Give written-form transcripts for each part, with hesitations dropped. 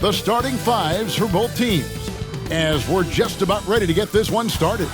The starting fives for both teams, as we're just about ready to get this one started.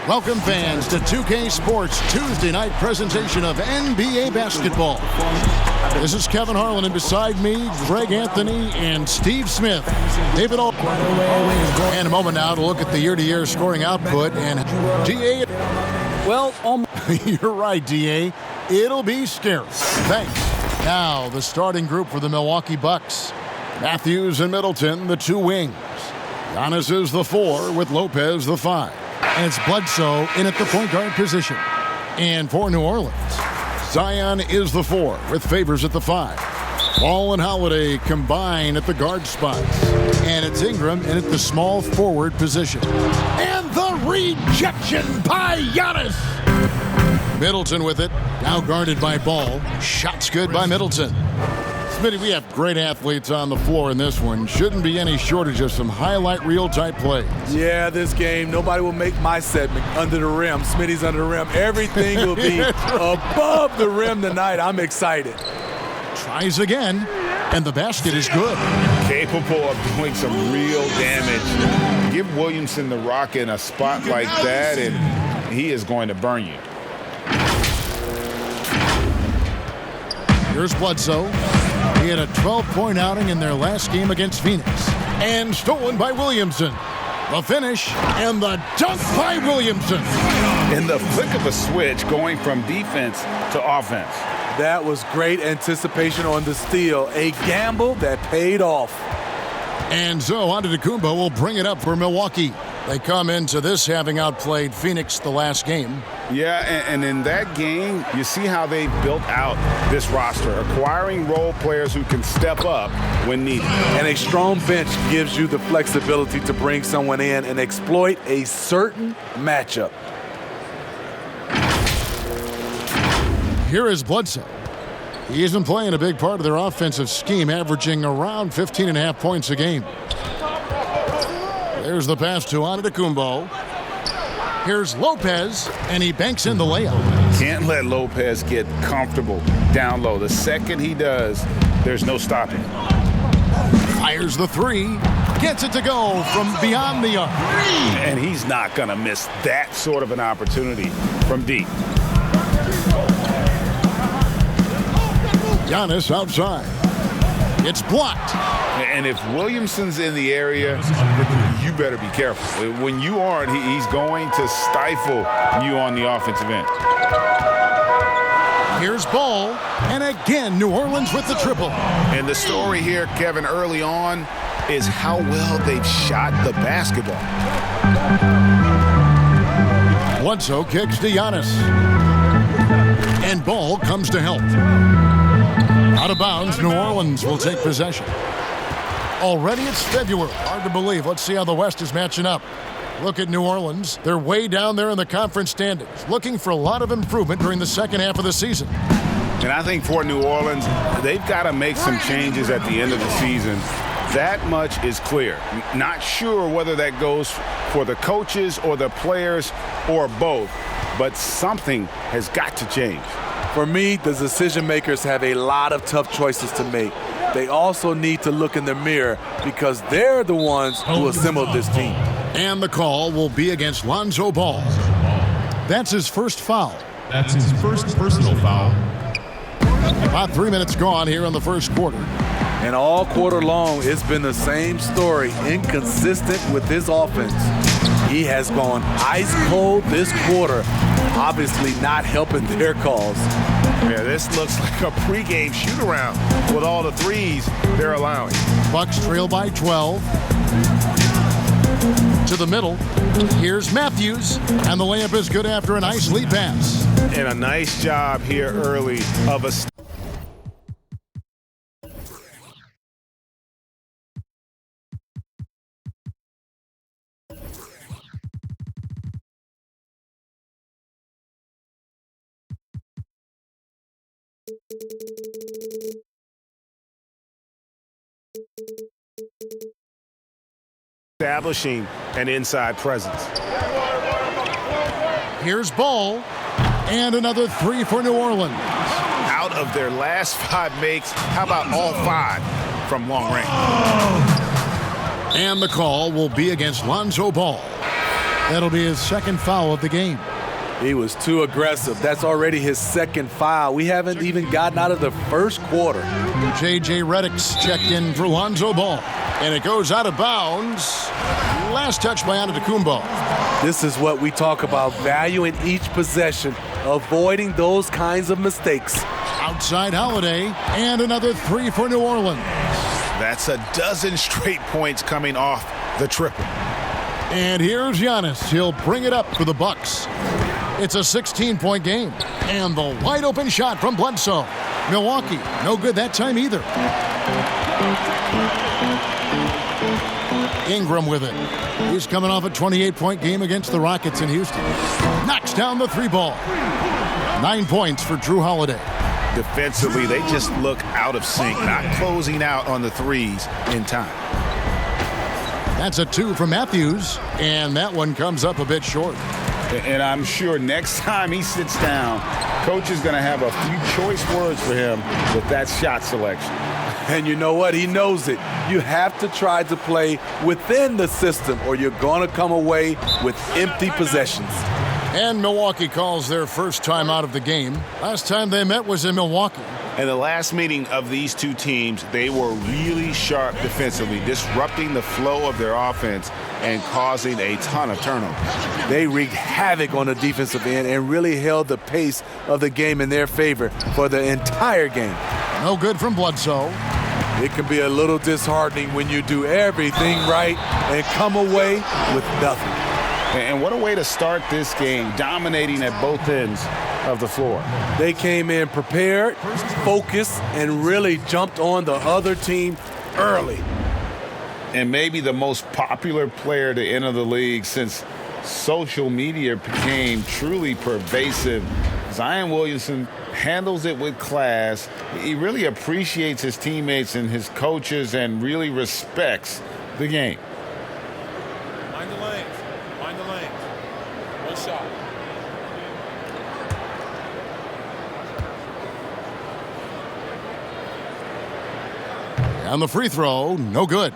Welcome, fans, to 2K Sports Tuesday night presentation of NBA basketball. This is Kevin Harlan, and beside me, Greg Anthony and Steve Smith. David All. And a moment now to look at the year-to-year scoring output. And DA. Well, you're right, DA. It'll be scary. Thanks. Now, the starting group for the Milwaukee Bucks. Matthews and Middleton, the two wings. Giannis is the 4, with Lopez the 5. And it's Bledsoe in at the point guard position. And for New Orleans, Zion is the 4, with Favors at the 5. Ball and Holiday combine at the guard spots. And it's Ingram in at the small forward position. And the rejection by Giannis. Middleton with it, now guarded by Ball. Shots good by Middleton. Smitty, we have great athletes on the floor in this one. Shouldn't be any shortage of some highlight reel type plays. Yeah, this game, nobody will make my segment under the rim. Smitty's under the rim. Everything will be above the rim tonight. I'm excited. Tries again, and the basket is good. Capable of doing some real damage. Give Williamson the rock in a spot like that, and he is going to burn you. Here's Bledsoe. He had a 12-point outing in their last game against Phoenix. And stolen by Williamson. The finish and the dunk by Williamson. In the flick of a switch, going from defense to offense. That was great anticipation on the steal. A gamble that paid off. And so Antetokounmpo will bring it up for Milwaukee. They come into this having outplayed Phoenix the last game. Yeah, and in that game, you see how they built out this roster, acquiring role players who can step up when needed. And a strong bench gives you the flexibility to bring someone in and exploit a certain matchup. Here is Bledsoe. He isn't playing a big part of their offensive scheme, averaging around 15.5 points a game. There's the pass to Antetokounmpo. Here's Lopez, and he banks in the layup. Can't let Lopez get comfortable down low. The second he does, there's no stopping. Fires the 3. Gets it to go from beyond the arc. And he's not going to miss that sort of an opportunity from deep. Giannis outside. It's blocked. And if Williamson's in the area, you better be careful. When you aren't, he's going to stifle you on the offensive end. Here's Ball, and again, New Orleans with the triple. And the story here, Kevin, early on is how well they've shot the basketball. Bledsoe kicks to Giannis. And Ball comes to help. Out of bounds, New Orleans will take possession. Already it's February. Hard to believe. Let's see how the West is matching up. Look at New Orleans. They're way down there in the conference standings, looking for a lot of improvement during the second half of the season. And I think for New Orleans, they've got to make some changes at the end of the season. That much is clear. Not sure whether that goes for the coaches or the players or both, but something has got to change. For me, the decision makers have a lot of tough choices to make. They also need to look in the mirror because they're the ones who assembled this team. And the call will be against Lonzo Ball. That's his first foul. That's his first personal foul. About 3 minutes gone here in the first quarter. And all quarter long, it's been the same story, inconsistent with his offense. He has gone ice cold this quarter, obviously not helping their cause. Yeah, this looks like a pregame shoot-around with all the threes they're allowing. Bucks trail by 12. To the middle. Here's Matthews, and the layup is good after a nice lead pass. And a nice job here early of a... establishing an inside presence. Here's Ball. And another three for New Orleans. Out of their last 5 makes, how about all 5 from long range? And the call will be against Lonzo Ball. That'll be his second foul of the game. He was too aggressive. That's already his second foul. We haven't even gotten out of the first quarter. J.J. Redick's checked in for Lonzo Ball. And it goes out of bounds. Last touch by Antetokounmpo. This is what we talk about, value in each possession, avoiding those kinds of mistakes. Outside Holiday, and another three for New Orleans. That's a dozen straight points coming off the triple. And here's Giannis. He'll bring it up for the Bucks. It's a 16-point game. And the wide-open shot from Bledsoe. Milwaukee, no good that time either. Ingram with it. He's coming off a 28-point game against the Rockets in Houston. Knocks down the 3-ball. 9 points for Drew Holiday. Defensively, they just look out of sync, not closing out on the threes in time. That's a 2 from Matthews, and that one comes up a bit short. And I'm sure next time he sits down, coach is going to have a few choice words for him with that shot selection. And you know what? He knows it. You have to try to play within the system or you're going to come away with empty possessions. And Milwaukee calls their first time out of the game. Last time they met was in Milwaukee. In the last meeting of these two teams, they were really sharp defensively, disrupting the flow of their offense and causing a ton of turnovers. They wreaked havoc on the defensive end and really held the pace of the game in their favor for the entire game. No good from Bledsoe. It can be a little disheartening when you do everything right and come away with nothing. And what a way to start this game, dominating at both ends of the floor. They came in prepared, focused, and really jumped on the other team early. And maybe the most popular player to enter the league since social media became truly pervasive, Zion Williamson handles it with class. He really appreciates his teammates and his coaches and really respects the game. Mind the lanes. Mind the lanes. One shot. On the free throw, no good.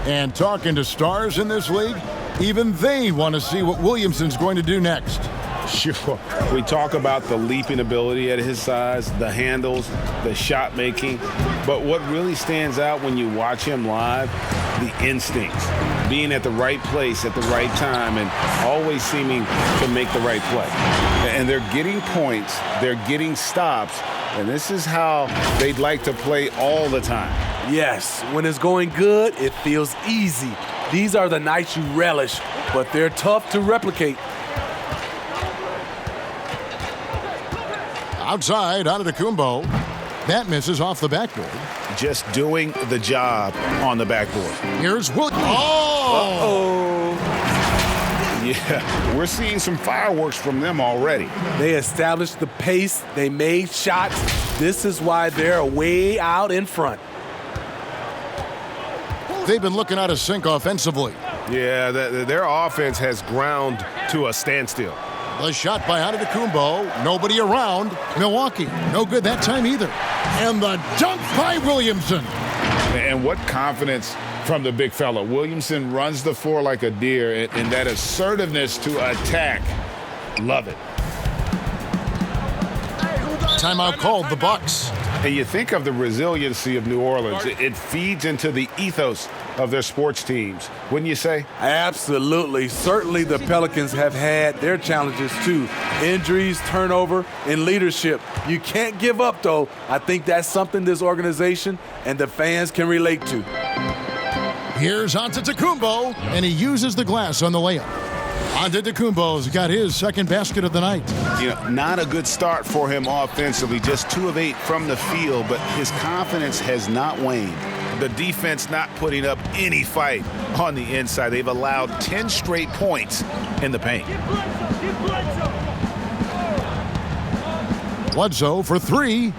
And talking to stars in this league, even they want to see what Williamson's going to do next. Sure. We talk about the leaping ability at his size, the handles, the shot making. But what really stands out when you watch him live, the instincts, being at the right place at the right time and always seeming to make the right play. And they're getting points, they're getting stops, and this is how they'd like to play all the time. Yes, when it's going good, it feels easy. These are the nights you relish, but they're tough to replicate. Outside, Antetokounmpo. That misses off the backboard. Just doing the job on the backboard. Here's Will. Oh! Yeah, we're seeing some fireworks from them already. They established the pace. They made shots. This is why they're way out in front. They've been looking out of sync offensively. Yeah, their offense has ground to a standstill. The shot by Antetokounmpo. Nobody around. Milwaukee, no good that time either. And the dunk by Williamson. And what confidence from the big fella. Williamson runs the floor like a deer, and that assertiveness to attack. Love it. Timeout called, the Bucks. And you think of the resiliency of New Orleans. It feeds into the ethos of their sports teams, wouldn't you say? Absolutely. Certainly the Pelicans have had their challenges too. Injuries, turnover, and leadership. You can't give up, though. I think that's something this organization and the fans can relate to. Here's Antetokounmpo, and he uses the glass on the layup. Antetokounmpo's got his second basket of the night. You know, not a good start for him offensively, just 2 of 8 from the field, but his confidence has not waned. The defense not putting up any fight on the inside. They've allowed 10 straight points in the paint. Bledsoe for 3.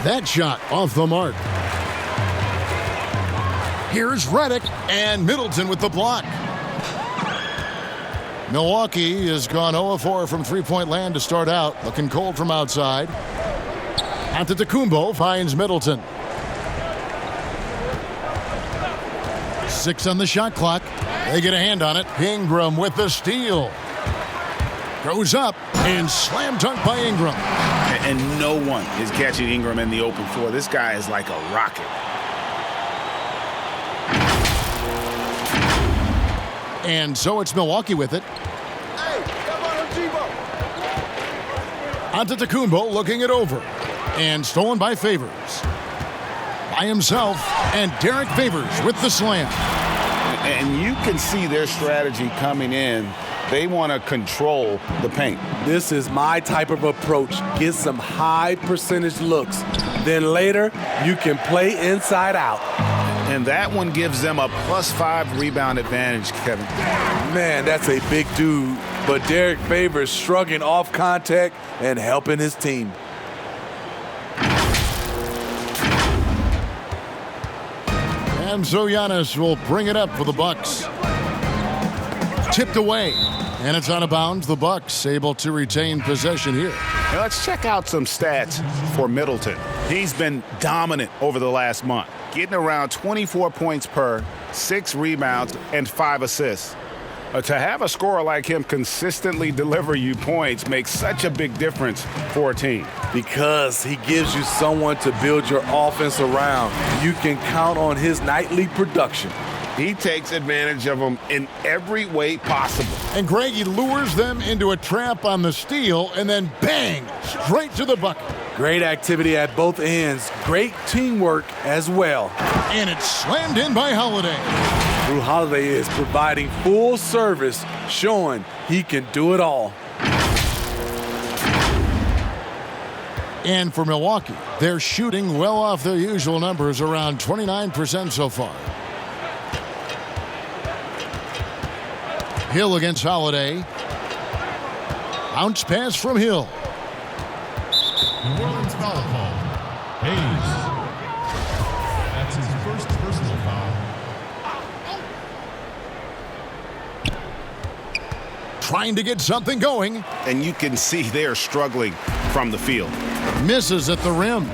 That shot off the mark. Here's Redick, and Middleton with the block. Milwaukee has gone 0-4 from three-point land to start out. Looking cold from outside. Antetokounmpo finds Middleton. 6 on the shot clock. They get a hand on it. Ingram with the steal. Goes up and slam dunk by Ingram. And no one is catching Ingram in the open floor. This guy is like a rocket. And so it's Milwaukee with it. Antetokounmpo looking it over. And stolen by Favors. By himself. And Derek Favors with the slam. And you can see their strategy coming in. They want to control the paint. This is my type of approach. Get some high percentage looks. Then later, you can play inside out. And that one gives them a +5 rebound advantage, Kevin. Man, that's a big dude. But Derek Favors shrugging off contact and helping his team. And so Giannis will bring it up for the Bucks. Tipped away. And it's out of bounds. The Bucks able to retain possession here. Now let's check out some stats for Middleton. He's been dominant over the last month, getting around 24 points per, 6 rebounds, and 5 assists. To have a scorer like him consistently deliver you points makes such a big difference for a team. Because he gives you someone to build your offense around. You can count on his nightly production. He takes advantage of them in every way possible. And Greg, he lures them into a trap on the steal, and then bang, straight to the bucket. Great activity at both ends. Great teamwork as well. And it's slammed in by Holiday. Drew Holiday is providing full service, showing he can do it all. And for Milwaukee, they're shooting well off their usual numbers, around 29% so far. Hill against Holiday. Bounce pass from Hill. New Orleans foul call. Hayes. That's his first personal foul. Trying to get something going. And you can see they're struggling from the field. Misses at the rim.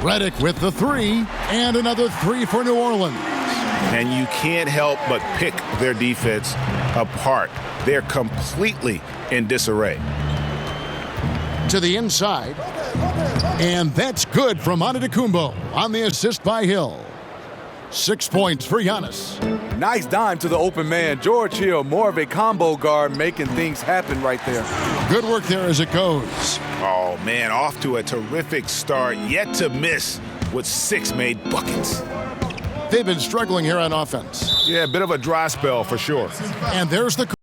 Redick with the 3. And another 3 for New Orleans. And you can't help but pick their defense apart. They're completely in disarray. To the inside. And that's good from Antetokounmpo on the assist by Hill. 6 points for Giannis. Nice dime to the open man. George Hill, more of a combo guard, making things happen right there. Good work there as it goes. Oh, man, off to a terrific start. Yet to miss with 6 made buckets. They've been struggling here on offense. Yeah, a bit of a dry spell for sure. And there's the